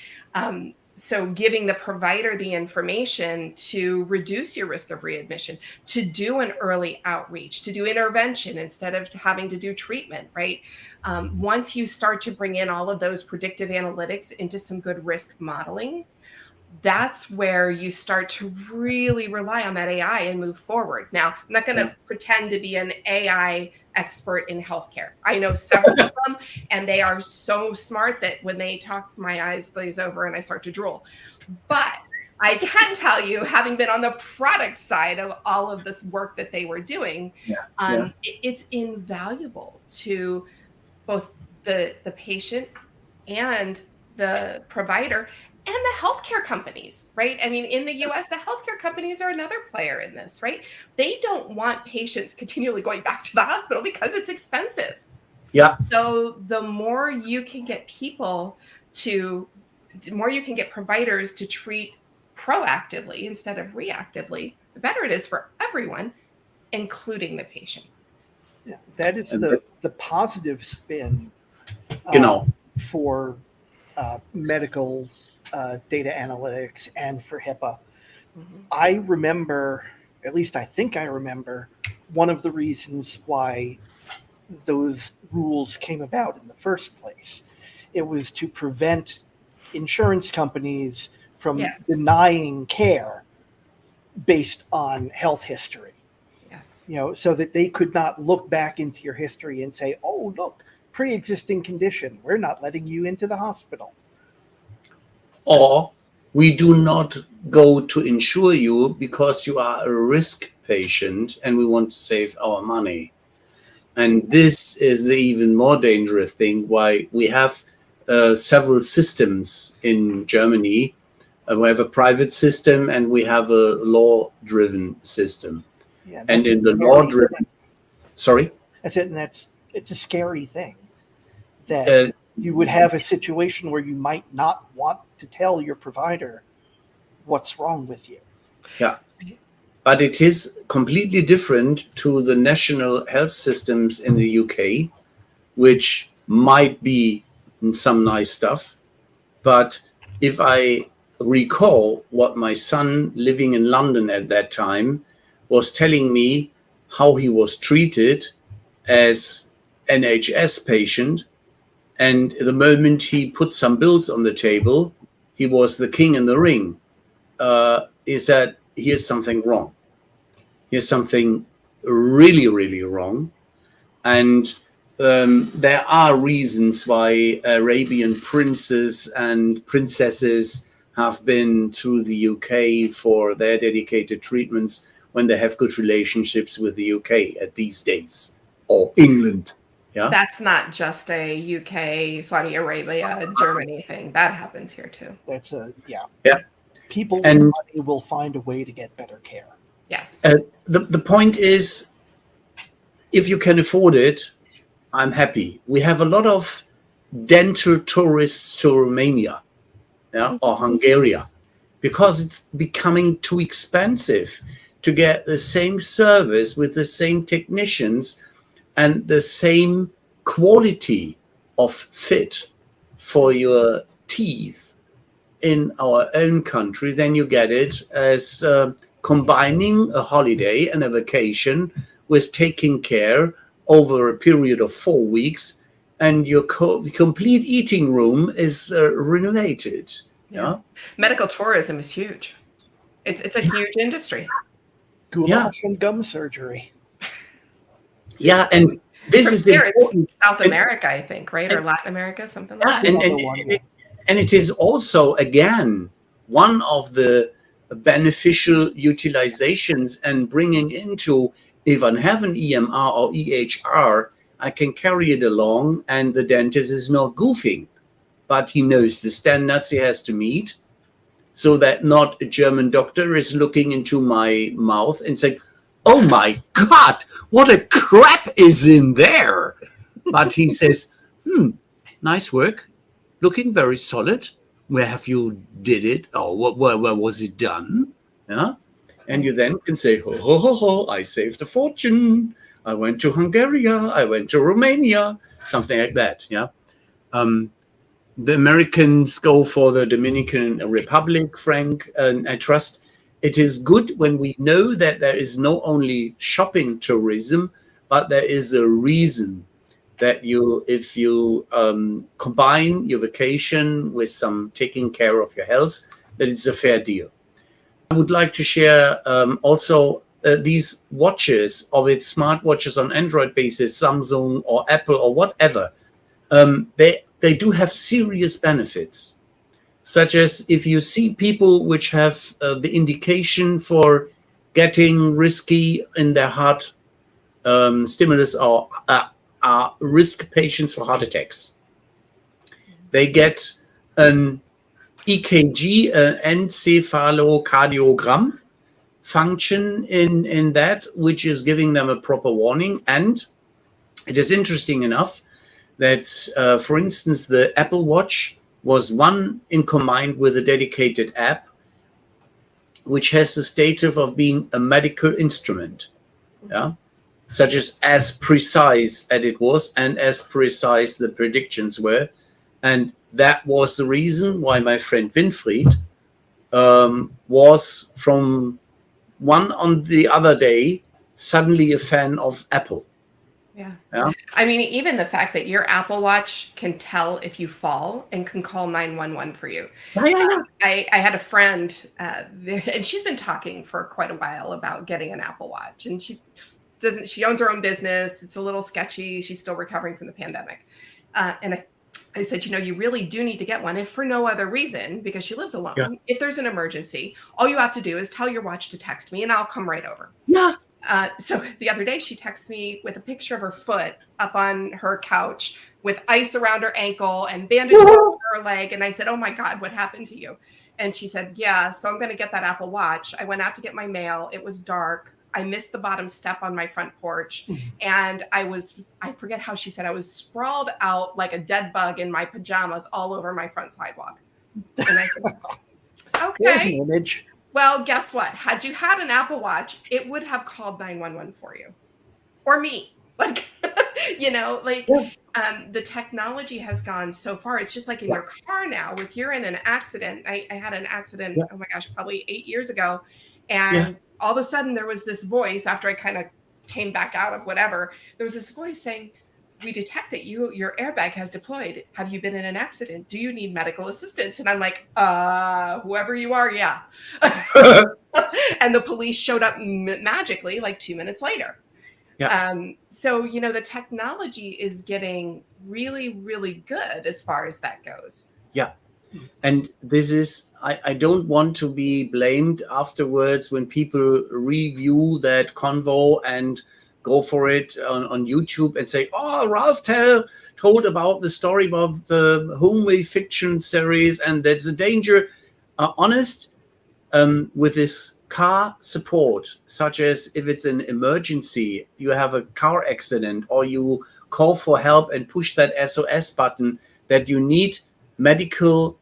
So giving the provider the information to reduce your risk of readmission, to do an early outreach, to do intervention instead of having to do treatment, right? Once you start to bring in all of those predictive analytics into some good risk modeling, that's where you start to really rely on that AI and move forward. Now, I'm not going to pretend to be an AI expert in healthcare. I know several of them, and they are so smart that when they talk, my eyes glaze over and I start to drool. But I can tell you, having been on the product side of all of this work that they were doing, it's invaluable to both the patient and the provider, the healthcare companies, right? I mean, in the US, the healthcare companies are another player in this, right? They don't want patients continually going back to the hospital because it's expensive. Yeah. So the more you can get providers to treat proactively instead of reactively, the better it is for everyone, including the patient. Yeah, that is the positive spin for medical data analytics and for HIPAA. Mm-hmm. I remember, at least I think I remember, one of the reasons why those rules came about in the first place. It was to prevent insurance companies from denying care based on health history. Yes. So that they could not look back into your history and say, oh, look, pre-existing condition, we're not letting you into the hospital. Or we do not go to insure you because you are a risk patient and we want to save our money. And this is the even more dangerous thing, why we have several systems in Germany. We have a private system and we have a law-driven system. Yeah, and in the law-driven, sorry? That's it, and it's a scary thing that you would have a situation where you might not want to tell your provider what's wrong with you. Yeah. But it is completely different to the national health systems in the UK, which might be some nice stuff. But if I recall what my son living in London at that time was telling me how he was treated as NHS patient, and the moment he put some bills on the table, he was the king in the ring, is that here's something wrong. Here's something really, really wrong. And there are reasons why Arabian princes and princesses have been to the UK for their dedicated treatments when they have good relationships with the UK at these days, or England. Yeah, that's not just a UK, Saudi Arabia, Germany thing. That happens here too. That's yeah. People and will find a way to get better care. Yes. The point is, if you can afford it, I'm happy. We have a lot of dental tourists to Romania, or Hungary, because it's becoming too expensive to get the same service with the same technicians and the same quality of fit for your teeth in our own country. Then you get it as combining a holiday and a vacation with taking care over a period of 4 weeks, and your complete eating room is renovated. Yeah. Medical tourism is huge. It's a huge industry. Goulash and gum surgery. Yeah, and this is important. South America, I think, right? Or Latin America, something like that. And it is also, again, one of the beneficial utilizations and bringing into, if I have an EMR or EHR, I can carry it along and the dentist is not goofing, but he knows the standards he has to meet, so that not a German doctor is looking into my mouth and saying, oh my God, what a crap is in there. But he says, nice work, looking very solid. Where have you did it? Or where was it done? Yeah. And you then can say, ho, ho, ho, ho, I saved a fortune. I went to Hungary. I went to Romania, something like that. Yeah. The Americans go for the Dominican Republic, Frank, and I trust it is good when we know that there is not only shopping tourism, but there is a reason that if you combine your vacation with some taking care of your health, that it's a fair deal. I would like to share also these watches, or it's smartwatches on Android basis, Samsung or Apple or whatever. They do have serious benefits, such as if you see people which have the indication for getting risky in their heart stimulus, or are risk patients for heart attacks. They get an EKG, encephalocardiogram function in that, which is giving them a proper warning. And it is interesting enough that, for instance, the Apple Watch was one in combined with a dedicated app, which has the status of being a medical instrument, yeah, such as precise as it was and as precise the predictions were. And that was the reason why my friend Winfried was from one on the other day suddenly a fan of Apple. Yeah. Yeah. I mean, even the fact that your Apple Watch can tell if you fall and can call 911 for you. Yeah. I had a friend, and she's been talking for quite a while about getting an Apple Watch, and she owns her own business. It's a little sketchy. She's still recovering from the pandemic. And I said, you really do need to get one, if for no other reason, because she lives alone. Yeah. If there's an emergency, all you have to do is tell your watch to text me and I'll come right over. Yeah. So the other day she texted me with a picture of her foot up on her couch with ice around her ankle and bandages on her leg. And I said, oh my God, what happened to you? And she said, yeah, so I'm going to get that Apple Watch. I went out to get my mail. It was dark. I missed the bottom step on my front porch. And I forget how she said, I was sprawled out like a dead bug in my pajamas all over my front sidewalk. And I said, okay. There's an image. Well, guess what? Had you had an Apple Watch, it would have called 911 for you or me. Like, the technology has gone so far. It's just like in your car now. If you're in an accident, I had an accident, oh my gosh, probably 8 years ago. And all of a sudden there was this voice after I kind of came back out of whatever. There was this voice saying, we detect that your airbag has deployed. Have you been in an accident? Do you need medical assistance? And I'm like, whoever you are, yeah. And the police showed up magically like 2 minutes later. Yeah. So, the technology is getting really, really good as far as that goes. Yeah. And this is, I don't want to be blamed afterwards when people review that Konvo and go for it on YouTube and say, oh, Ralph told about the story about the homely fiction series, and that's a danger. Honest, with this car support, such as if it's an emergency, you have a car accident, or you call for help and push that SOS button that you need medical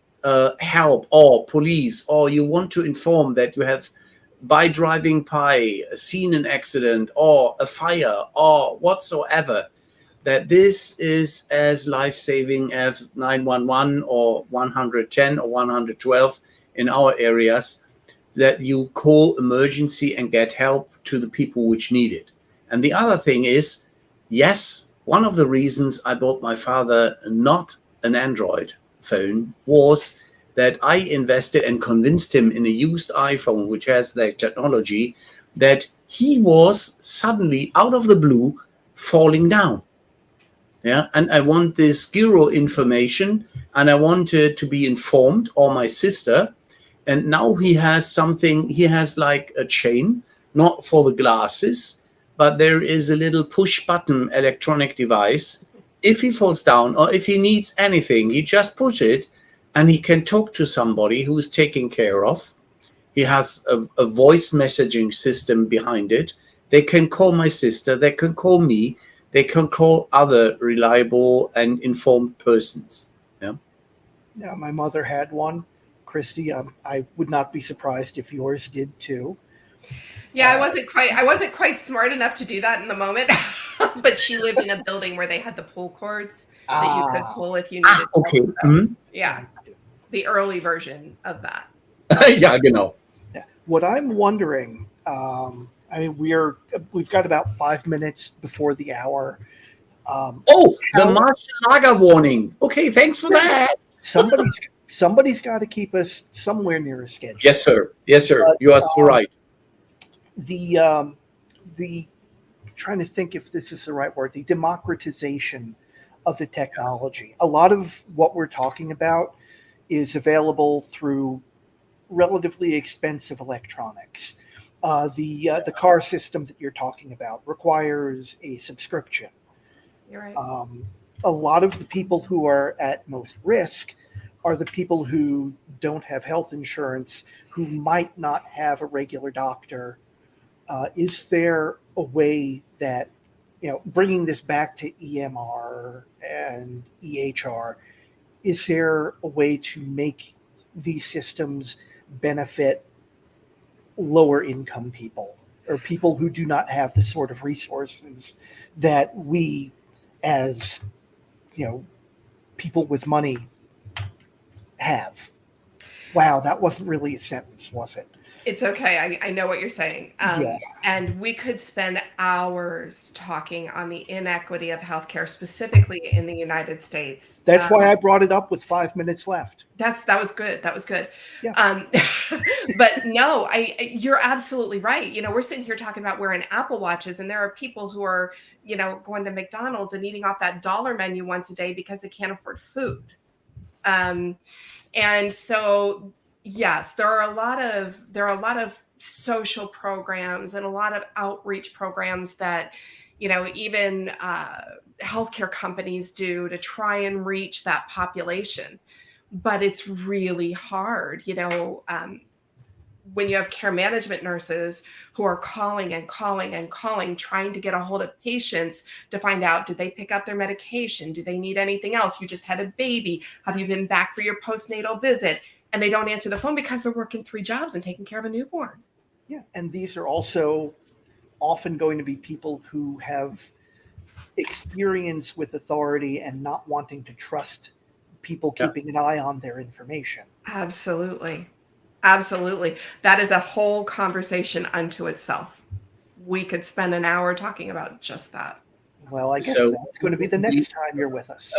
help or police, or you want to inform that you have by driving by seen an accident or a fire or whatsoever, that this is as life-saving as 911 or 110 or 112 in our areas, that you call emergency and get help to the people which need it. And the other thing is, yes, one of the reasons I bought my father not an Android phone was that I invested and convinced him in a used iPhone, which has that technology, that he was suddenly out of the blue falling down. Yeah. And I want this gyro information, and I wanted to be informed, or my sister. And now he has something, he has like a chain, not for the glasses, but there is a little push button electronic device. If he falls down or if he needs anything, he just push it and he can talk to somebody who is taken care of. He has a voice messaging system behind it. They can call my sister, they can call me, they can call other reliable and informed persons. Yeah, my mother had one. Kristy, I would not be surprised if yours did too. Yeah, I wasn't quite smart enough to do that in the moment, but she lived in a building where they had the pull cords that you could pull if you needed. Okay. So, yeah, the early version of that. Yeah, genau. Yeah. What I'm wondering, we've got about 5 minutes before the hour. The martial lager warning. Okay, thanks for that. Somebody's got to keep us somewhere near a schedule. Yes, sir. Yes, sir. But, you are so right. The trying to think if this is the right word, the democratization of the technology. A lot of what we're talking about is available through relatively expensive electronics. The car system that you're talking about requires a subscription. You're right. A lot of the people who are at most risk are the people who don't have health insurance, who might not have a regular doctor. Is there a way that, bringing this back to EMR and EHR, is there a way to make these systems benefit lower income people or people who do not have the sort of resources that we, as people with money, have? Wow, that wasn't really a sentence, was it? It's okay. I know what you're saying. Yeah. And we could spend hours talking on the inequity of healthcare, specifically in the United States. That's why I brought it up with 5 minutes left. That was good. That was good. Yeah. But no, you're absolutely right. We're sitting here talking about wearing Apple Watches, and there are people who are, going to McDonald's and eating off that dollar menu once a day because they can't afford food. And so, yes, there are a lot of social programs and a lot of outreach programs that, even healthcare companies do to try and reach that population. But it's really hard, when you have care management nurses who are calling and calling and calling, trying to get a hold of patients to find out, did they pick up their medication? Do they need anything else? You just had a baby. Have you been back for your postnatal visit? And they don't answer the phone because they're working 3 jobs and taking care of a newborn. Yeah. And these are also often going to be people who have experience with authority and not wanting to trust people keeping an eye on their information. Absolutely. Absolutely. That is a whole conversation unto itself. We could spend an hour talking about just that. Well, I guess that's going to be the next time you're with us.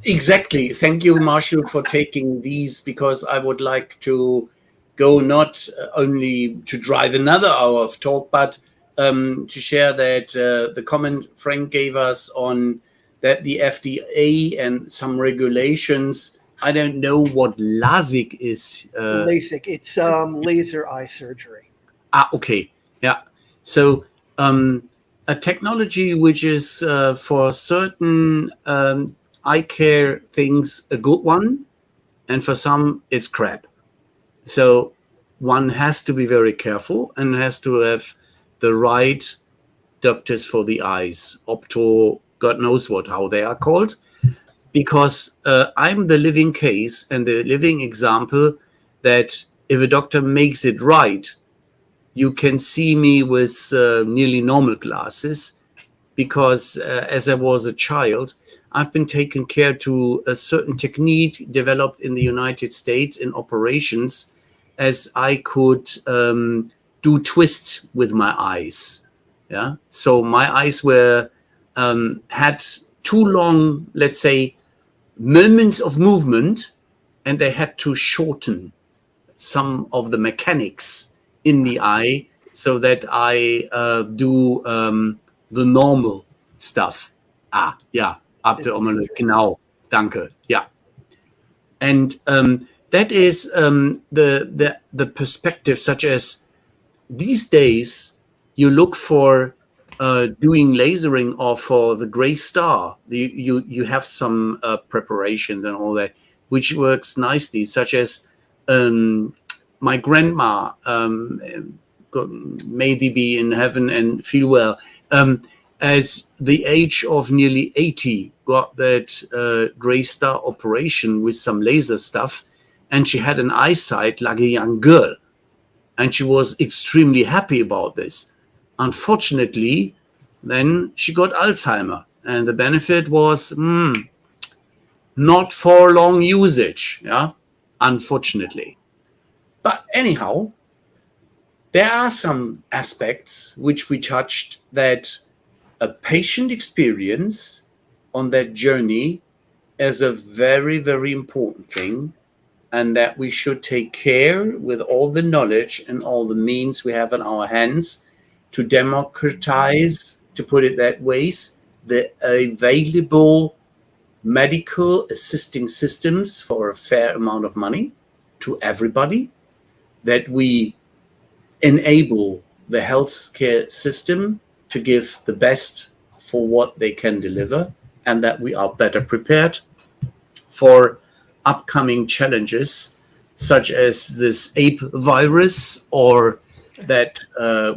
Exactly. Thank you, Marshall, for taking these, because I would like to go not only to drive another hour of talk, but to share that the comment Frank gave us on that the FDA and some regulations, I don't know what LASIK is. LASIK, it's laser eye surgery. Okay. Yeah. So a technology which is for certain eye care things a good one, and for some it's crap. So one has to be very careful and has to have the right doctors for the eyes, opto, God knows what, how they are called. Because I'm the living case and the living example that if a doctor makes it right, you can see me with nearly normal glasses, because as I was a child, I've been taken care to a certain technique developed in the United States in operations, as I could do twists with my eyes. Yeah, so my eyes were had too long, let's say, moments of movement, and they had to shorten some of the mechanics in the eye so that I do the normal stuff. Ja, genau, danke, ja. And that is the perspective, such as these days you look for doing lasering or for the gray star. You have some preparations and all that, which works nicely, such as my grandma, may they be in heaven and feel well, as the age of nearly 80, got that gray star operation with some laser stuff, and she had an eyesight like a young girl, and she was extremely happy about this. Unfortunately, then she got Alzheimer, and the benefit was not for long usage, yeah, unfortunately. But anyhow, there are some aspects which we touched that a patient experience on that journey is a very, very important thing, and that we should take care with all the knowledge and all the means we have in our hands to democratize, to put it that way, the available medical assisting systems for a fair amount of money to everybody, that we enable the healthcare system to give the best for what they can deliver, and that we are better prepared for upcoming challenges, such as this ape virus, or that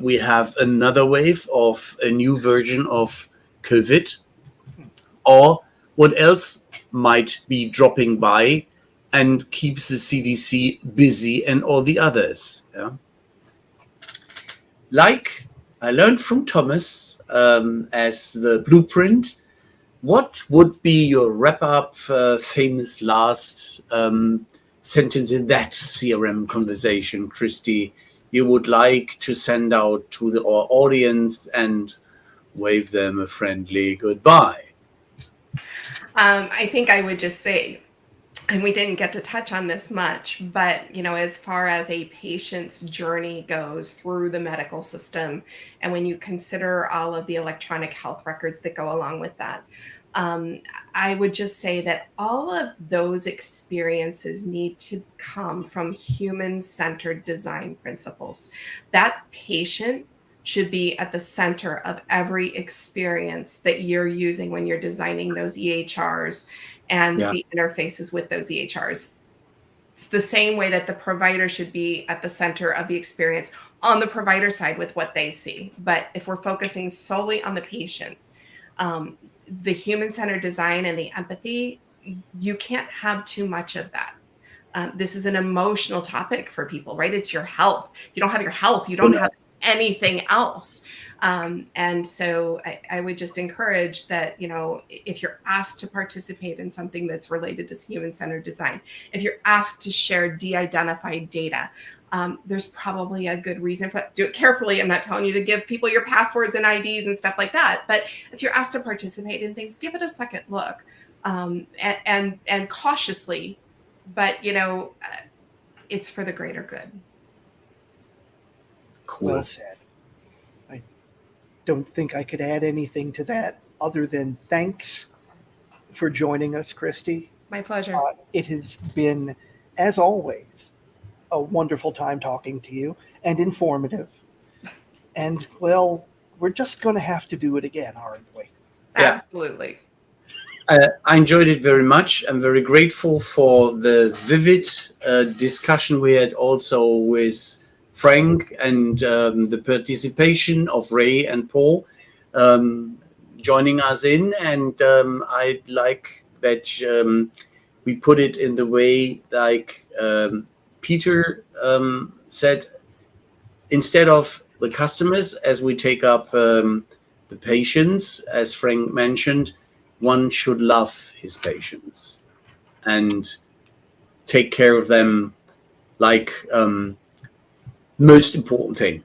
we have another wave of a new version of COVID, or what else might be dropping by and keeps the CDC busy and all the others. Yeah? Like I learned from Thomas as the blueprint, what would be your wrap-up famous last sentence in that CRM conversation, Kristy, you would like to send out to our audience and wave them a friendly goodbye? I think I would just say, and we didn't get to touch on this much, but as far as a patient's journey goes through the medical system, and when you consider all of the electronic health records that go along with that, I would just say that all of those experiences need to come from human-centered design principles. That patient should be at the center of every experience that you're using when you're designing those EHRs and the interfaces with those EHRs. It's the same way that the provider should be at the center of the experience on the provider side with what they see. But if we're focusing solely on the patient, the human-centered design and the empathy, you can't have too much of that. This is an emotional topic for people, right? It's your health. If you don't have your health, you don't have anything else. And so I would just encourage that, if you're asked to participate in something that's related to human-centered design, if you're asked to share de-identified data, there's probably a good reason for that. Do it carefully. I'm not telling you to give people your passwords and IDs and stuff like that. But if you're asked to participate in things, give it a second look, and cautiously, but it's for the greater good. Cool. Well said. I don't think I could add anything to that other than thanks for joining us, Kristy. My pleasure. It has been, as always, a wonderful time talking to you and informative. And, well, we're just going to have to do it again, aren't we? Yeah. Absolutely. I enjoyed it very much. I'm very grateful for the vivid discussion we had also with Frank and the participation of Ray and Paul joining us in. And I like that we put it in the way like Peter said, instead of the customers, as we take up the patients, as Frank mentioned, one should love his patients and take care of them like most important thing.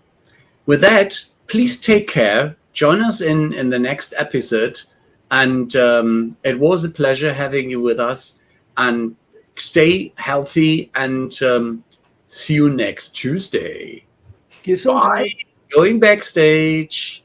With that, please take care. Join us in the next episode. And it was a pleasure having you with us. And stay healthy and see you next Tuesday. Gesundheit. Bye. Going backstage.